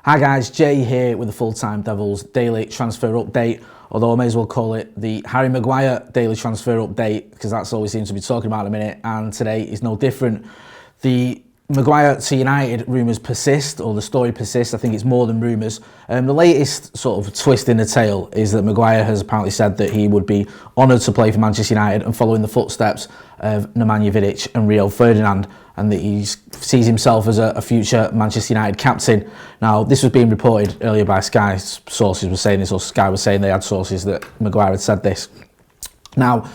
Hi guys, Jay here with the Full-Time Devils daily transfer update, although I may as well call it the Harry Maguire daily transfer update because that's all we seem to be talking about in a minute, and today is no different. The Maguire to United rumours persist, or the story persists. I think it's more than rumours. The latest sort of twist in the tale is that Maguire has apparently said that he would be honoured to play for Manchester United and follow in the footsteps of Nemanja Vidic and Ferdinand, and that he sees himself as a future Manchester United captain. Now, this was being reported earlier by Sky. Sources were saying this, or Sky was saying they had sources that Maguire had said this. Now,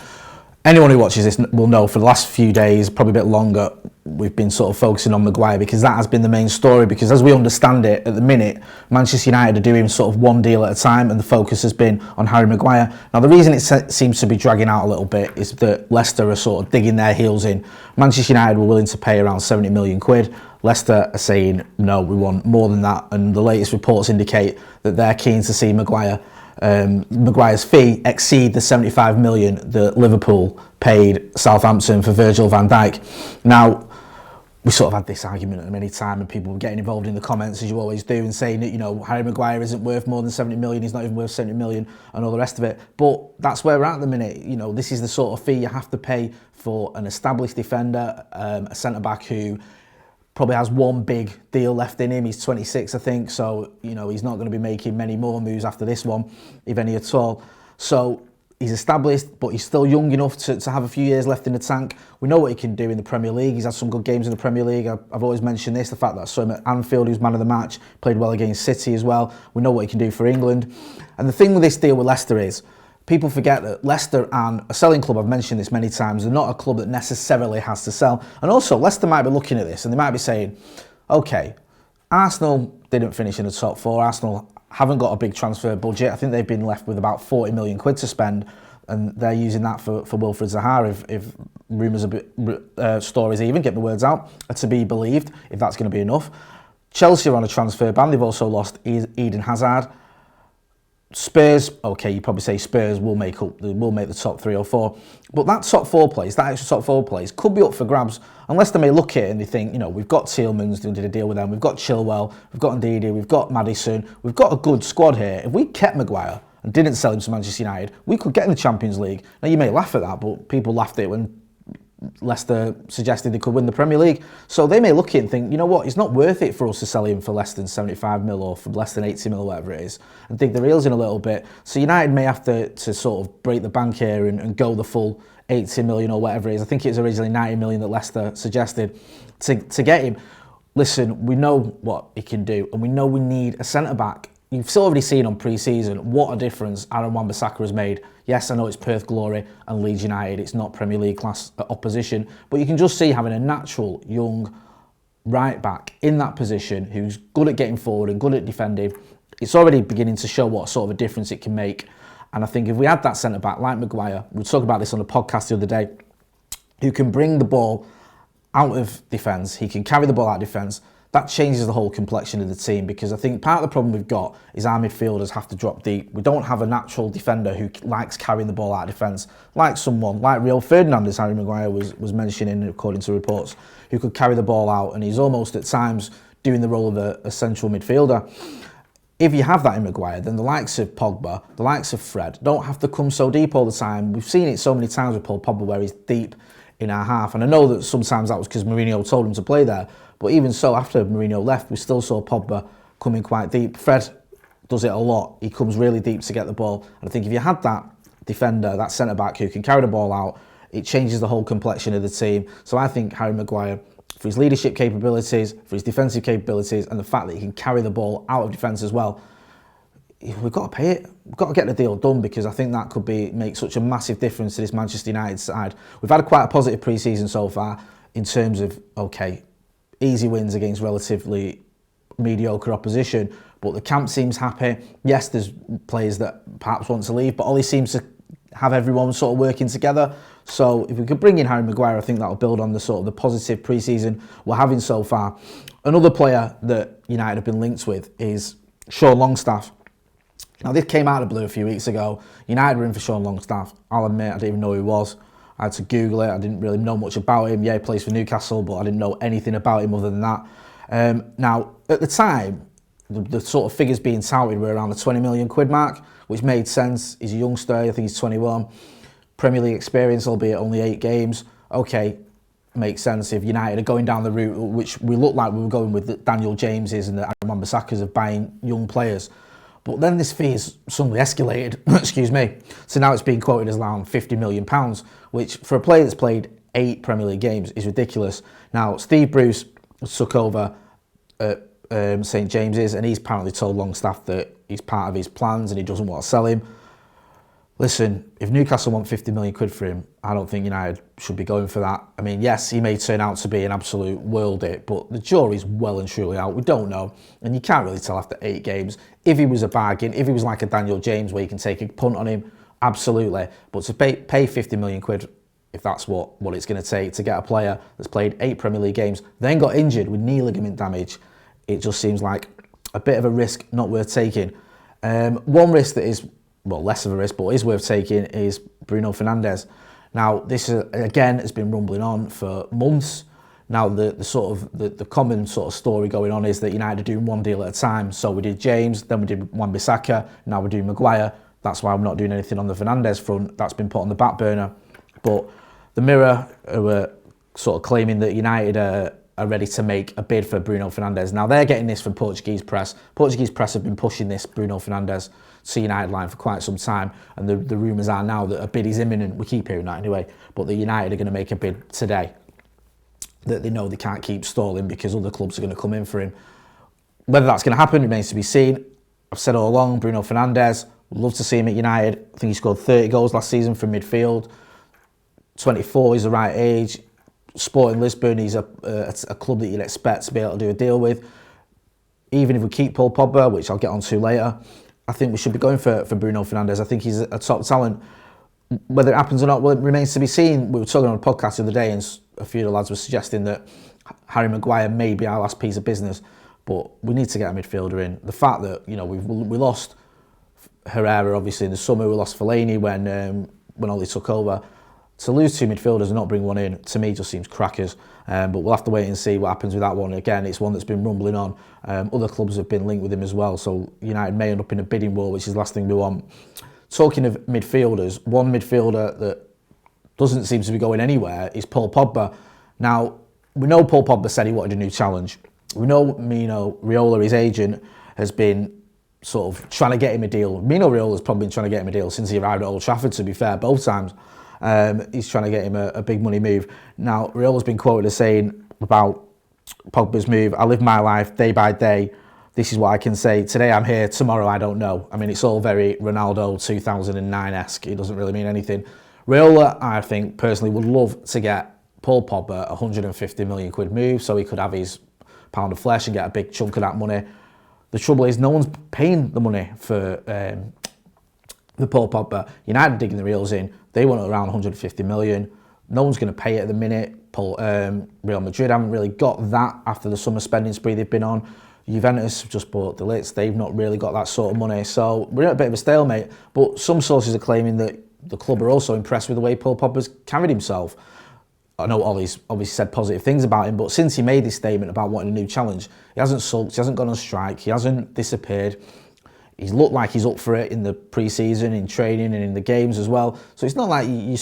anyone who watches this will know for the last few days, probably a bit longer, we've been sort of focusing on Maguire because that has been the main story, because as we understand it at the minute, Manchester United are doing sort of one deal at a time and the focus has been on Harry Maguire. Now, the reason it seems to be dragging out a little bit is that Leicester are sort of digging their heels in. Manchester United were willing to pay around 70 million quid. Leicester are saying, no, we want more than that, and the latest reports indicate that they're keen to see Maguire's fee exceed the 75 million that Liverpool paid Southampton for Virgil van Dijk. Now, we sort of had this argument many times, and people were getting involved in the comments, as you always do, and saying that, you know, Harry Maguire isn't worth more than 70 million, he's not even worth 70 million, and all the rest of it. But that's where we're at the minute. You know, this is the sort of fee you have to pay for an established defender, a centre-back who probably has one big deal left in him. He's 26, I think, so, you know, he's not going to be making many more moves after this one, if any at all. So he's established, but he's still young enough to have a few years left in the tank. We know what he can do in the Premier League. He's had some good games in the Premier League. I've always mentioned this, the fact that I saw him at Anfield, he was man of the match, played well against City as well. We know what he can do for England. And the thing with this deal with Leicester is, people forget that Leicester and a selling club, I've mentioned this many times, they're not a club that necessarily has to sell. And also, Leicester might be looking at this and they might be saying, okay, Arsenal didn't finish in the top four. Arsenal haven't got a big transfer budget. I think they've been left with about 40 million quid to spend, and they're using that for Wilfried Zaha if rumours, stories even, get the words out, are to be believed, if that's going to be enough. Chelsea are on a transfer ban. They've also lost Eden Hazard. Spurs, okay, you probably say Spurs will make the top 3 or 4, but that top 4 place, that extra top 4 place, could be up for grabs, unless they may look at it and they think, you know, we've got Tielemans, we did a deal with them, we've got Chilwell, we've got Ndidi, we've got Maddison, we've got a good squad here. If we kept Maguire and didn't sell him to Manchester United, we could get in the Champions League. Now, you may laugh at that, but people laughed at it when Leicester suggested they could win the Premier League. So they may look at it and think, you know what, it's not worth it for us to sell him for less than 75 mil or for less than 80 mil, whatever it is, and dig the reels in a little bit. So United may have to sort of break the bank here and go the full 80 million or whatever it is. I think it was originally 90 million that Leicester suggested to get him. Listen, we know what he can do, and we know we need a centre-back. You've still already seen on pre-season what a difference Aaron Wan-Bissaka has made. Yes, I know it's Perth Glory and Leeds United, it's not Premier League class opposition, but you can just see having a natural, young right-back in that position who's good at getting forward and good at defending, it's already beginning to show what sort of a difference it can make. And I think if we had that centre-back like Maguire, we were talking about this on the podcast the other day, who can bring the ball out of defence, he can carry the ball out of defence, that changes the whole complexion of the team, because I think part of the problem we've got is our midfielders have to drop deep. We don't have a natural defender who likes carrying the ball out of defence, like someone like Ferdinand, as Harry Maguire was mentioning according to reports, who could carry the ball out, and he's almost at times doing the role of a central midfielder. If you have that in Maguire, then the likes of Pogba, the likes of Fred, don't have to come so deep all the time. We've seen it so many times with Paul Pogba where he's deep in our half, and I know that sometimes that was because Mourinho told him to play there, but even so, after Mourinho left, we still saw Pogba coming quite deep. Fred does it a lot. He comes really deep to get the ball. And I think if you had that defender, that centre-back who can carry the ball out, it changes the whole complexion of the team. So I think Harry Maguire, for his leadership capabilities, for his defensive capabilities, and the fact that he can carry the ball out of defence as well, we've got to pay it. We've got to get the deal done, because I think that could make such a massive difference to this Manchester United side. We've had quite a positive pre-season so far in terms of, okay, easy wins against relatively mediocre opposition, but the camp seems happy. Yes, there's players that perhaps want to leave, but Ollie seems to have everyone sort of working together. So if we could bring in Harry Maguire, I think that'll build on the sort of the positive pre-season we're having so far. Another player that United have been linked with is Sean Longstaff. Now, this came out of the blue a few weeks ago. United were in for Sean Longstaff. I'll admit, I didn't even know who he was. I had to Google it. I didn't really know much about him. Yeah, he plays for Newcastle, but I didn't know anything about him other than that. Now, at the time, the sort of figures being touted were around the 20 million quid mark, which made sense. He's a youngster, I think he's 21. Premier League experience, albeit only 8 games. Okay, makes sense if United are going down the route which we look like we were going with the Daniel Jameses and the Aaron Wan-Bissaka's of buying young players. But then this fee has suddenly escalated, excuse me. So now it's being quoted as around £50 million, which for a player that's played 8 Premier League games is ridiculous. Now, Steve Bruce took over at St James's, and he's apparently told Longstaff that he's part of his plans and he doesn't want to sell him. Listen, if Newcastle want 50 million quid for him, I don't think United should be going for that. I mean, yes, he may turn out to be an absolute worldie, but the jury's well and truly out. We don't know, and you can't really tell after 8 games. If he was a bargain, if he was like a Daniel James where you can take a punt on him, absolutely. But to pay 50 million quid, if that's what it's going to take to get a player that's played 8 Premier League games, then got injured with knee ligament damage, it just seems like a bit of a risk not worth taking. One risk that is, well, less of a risk, but is worth taking is Bruno Fernandes. Now, this again has been rumbling on for months. Now, the common sort of story going on is that United are doing one deal at a time. So we did James, then we did Wan-Bissaka, now we're doing Maguire. That's why I'm not doing anything on the Fernandes front. That's been put on the back burner. But the Mirror were sort of claiming that United are ready to make a bid for Bruno Fernandes. Now, they're getting this from Portuguese press. Portuguese press have been pushing this Bruno Fernandes to United line for quite some time, and the rumours are now that a bid is imminent. We keep hearing that anyway, but the United are going to make a bid today that they know they can't keep stalling because other clubs are going to come in for him. Whether that's going to happen remains to be seen. I've said all along, Bruno Fernandes, would love to see him at United. I think he scored 30 goals last season from midfield. 24, he's the right age. Sporting Lisbon, he's a club that you'd expect to be able to do a deal with. Even if we keep Paul Pogba, which I'll get on to later, I think we should be going for Bruno Fernandes. I think he's a top talent. Whether it happens or not, well, it remains to be seen. We were talking on a podcast the other day, and a few of the lads were suggesting that Harry Maguire may be our last piece of business, but we need to get a midfielder in. The fact that, you know, we lost Herrera obviously in the summer, we lost Fellaini when Oli took over. To lose 2 midfielders and not bring one in, to me, just seems crackers. But we'll have to wait and see what happens with that one. Again, it's one that's been rumbling on. Other clubs have been linked with him as well, so United may end up in a bidding war, which is the last thing we want. Talking of midfielders, one midfielder that doesn't seem to be going anywhere is Paul Pogba. Now, we know Paul Pogba said he wanted a new challenge. We know Mino Raiola, his agent, has been sort of trying to get him a deal. Mino Raiola's probably been trying to get him a deal since he arrived at Old Trafford, to be fair, both times. He's trying to get him a big money move. Now, Raiola's been quoted as saying about Pogba's move, I live my life day by day. This is what I can say. Today I'm here, tomorrow I don't know. I mean, it's all very Ronaldo 2009-esque. It doesn't really mean anything. Raiola, I think, personally would love to get Paul Pogba a 150 million quid move so he could have his pound of flesh and get a big chunk of that money. The trouble is no one's paying the money for the Paul Pogba. United digging the reels in. They want around 150 million. No one's going to pay it at the minute. Real Madrid haven't really got that after the summer spending spree they've been on. Juventus have just bought the Litz. They've not really got that sort of money. So we're at a bit of a stalemate. But some sources are claiming that the club are also impressed with the way Paul Pogba's carried himself. I know Ollie's obviously said positive things about him, but since he made this statement about wanting a new challenge, he hasn't sulked, he hasn't gone on strike, he hasn't disappeared. He's looked like he's up for it in the pre-season, in training and in the games as well. So it's not like you're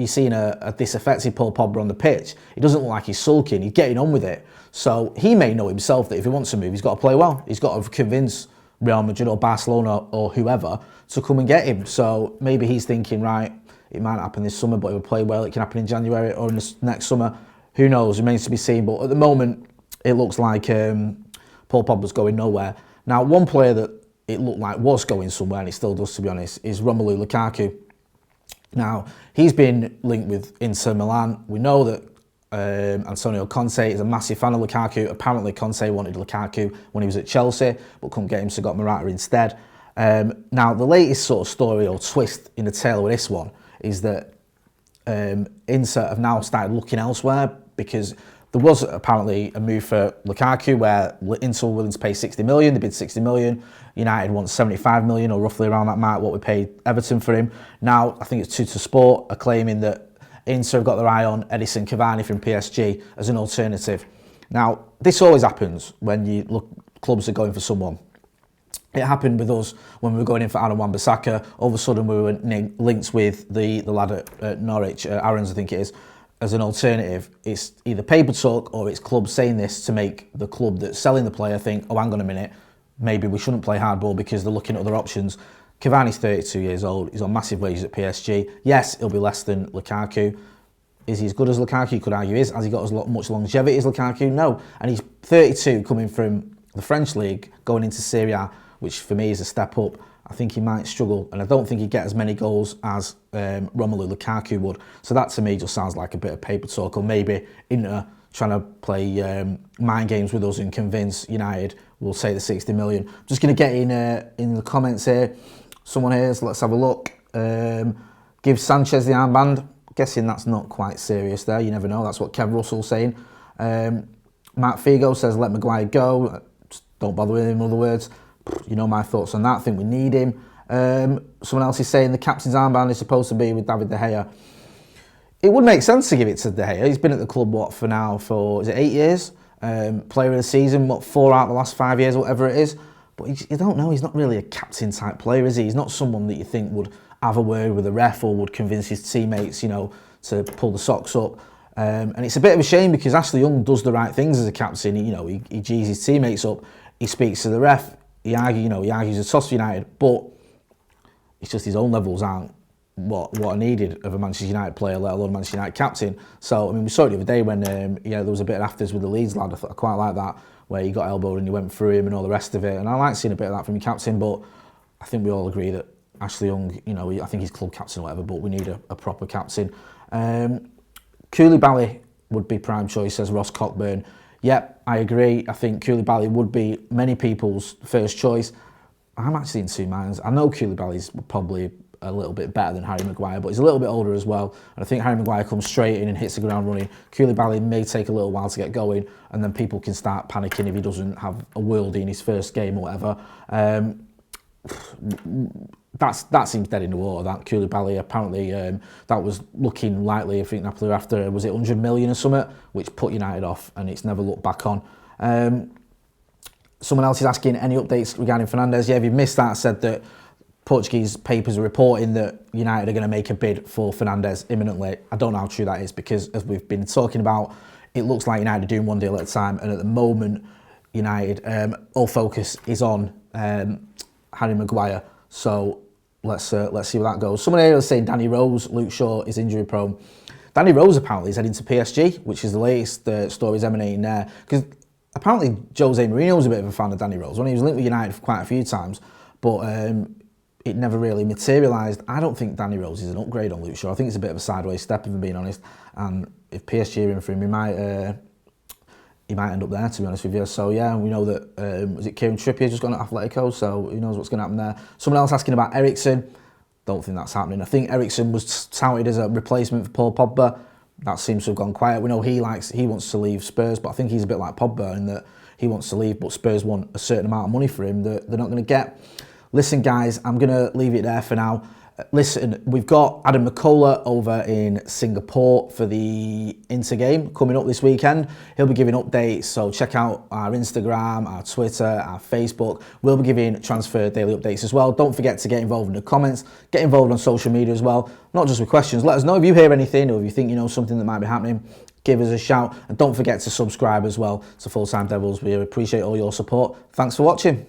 seeing a disaffected Paul Pogba on the pitch. He doesn't look like he's sulking, he's getting on with it. So he may know himself that if he wants to move, he's got to play well. He's got to convince Real Madrid or Barcelona or whoever to come and get him. So maybe he's thinking, right, it might not happen this summer, but if we play well, it can happen in January or in the next summer. Who knows, remains to be seen. But at the moment, it looks like Paul Pogba's going nowhere. Now, one player that it looked like was going somewhere, and it still does, to be honest, is Romelu Lukaku. Now, he's been linked with Inter Milan. We know that Antonio Conte is a massive fan of Lukaku. Apparently, Conte wanted Lukaku when he was at Chelsea, but couldn't get him, so got Morata instead. Now, the latest sort of story or twist in the tale with this one is that Inter have now started looking elsewhere because there was apparently a move for Lukaku where Inter were willing to pay 60 million, they bid 60 million. United wants 75 million or roughly around that mark, what we paid Everton for him. Now, I think it's Tuttosport are claiming that Inter have got their eye on Edison Cavani from PSG as an alternative. Now, this always happens when clubs are going for someone. It happened with us when we were going in for Aaron Wan-Bissaka. All of a sudden, we were linked with the lad at Norwich, Aaron's, I think it is, as an alternative. It's either paper talk or it's clubs saying this to make the club that's selling the player think, oh, hang on a minute, maybe we shouldn't play hardball because they're looking at other options. Cavani's 32 years old. He's on massive wages at PSG. Yes, he'll be less than Lukaku. Is he as good as Lukaku? You could argue is. Has he got as much longevity as Lukaku? No. And he's 32 coming from the French league, going into Serie A, which for me is a step up. I think he might struggle, and I don't think he'd get as many goals as Romelu Lukaku would. So that to me just sounds like a bit of paper talk, or maybe Inter trying to play mind games with us and convince United we'll take the 60 million. I'm just going to get in the comments here. Someone here, so let's have a look. Give Sanchez the armband. Guessing that's not quite serious there. You never know. That's what Kev Russell's saying. Matt Figo says let Maguire go. Just don't bother with him, in other words. You know my thoughts on that. I think we need him. Someone else is saying the captain's armband is supposed to be with David De Gea. It would make sense to give it to De Gea. He's been at the club, is it 8 years? Player of the season, 4 out of the last 5 years, whatever it is. But you don't know. He's not really a captain type player, is he? He's not someone that you think would have a word with the ref or would convince his teammates, to pull the socks up. And it's a bit of a shame because Ashley Young does the right things as a captain. He G's his teammates up. He speaks to the ref. He argues a toss for United, but it's just his own levels aren't what are needed of a Manchester United player, let alone a Manchester United captain. So, we saw it the other day when there was a bit of afters with the Leeds lad. I quite like that, where he got elbowed and he went through him and all the rest of it. And I like seeing a bit of that from your captain, but I think we all agree that Ashley Young, I think he's club captain or whatever, but we need a proper captain. Koulibaly would be prime choice, says Ross Cockburn. Yep, I agree. I think Koulibaly would be many people's first choice. I'm actually in two minds. I know Koulibaly's probably a little bit better than Harry Maguire, but he's a little bit older as well. And I think Harry Maguire comes straight in and hits the ground running. Koulibaly may take a little while to get going, and then people can start panicking if he doesn't have a worldie in his first game or whatever. That seems dead in the water, that Koulibaly. Apparently, that was looking likely. I think Napoli were after, was it 100 million or something, which put United off, and it's never looked back on. Someone else is asking any updates regarding Fernandes. Yeah, if you missed that, I said that Portuguese papers are reporting that United are going to make a bid for Fernandes imminently. I don't know how true that is because, as we've been talking about, it looks like United are doing one deal at a time, and at the moment, United, all focus is on Harry Maguire. So let's see where that goes. Someone here is saying Danny Rose, Luke Shaw is injury prone. Danny Rose apparently is heading to PSG, which is the latest stories emanating there. Because apparently Jose Mourinho was a bit of a fan of Danny Rose when he was linked with United for quite a few times, but it never really materialised. I don't think Danny Rose is an upgrade on Luke Shaw. I think it's a bit of a sideways step, if I'm being honest. And if PSG are in for him, he might end up there, to be honest with you. So yeah, we know that, was it Kieran Trippier just gone to Atletico, so who knows what's going to happen there. Someone else asking about Eriksen. Don't think that's happening. I think Eriksen was touted as a replacement for Paul Pogba. That seems to have gone quiet. We know he wants to leave Spurs, but I think he's a bit like Pogba in that he wants to leave, but Spurs want a certain amount of money for him that they're not going to get. Listen, guys, I'm going to leave it there for now. Listen, we've got Adam McCullough over in Singapore for the Inter game coming up this weekend. He'll be giving updates, so check out our Instagram, our Twitter, our Facebook. We'll be giving transfer daily updates as well. Don't forget to get involved in the comments, get involved on social media as well, not just with questions. Let us know if you hear anything or if you think you know something that might be happening. Give us a shout, and don't forget to subscribe as well to Full Time Devils. We appreciate all your support. Thanks for watching.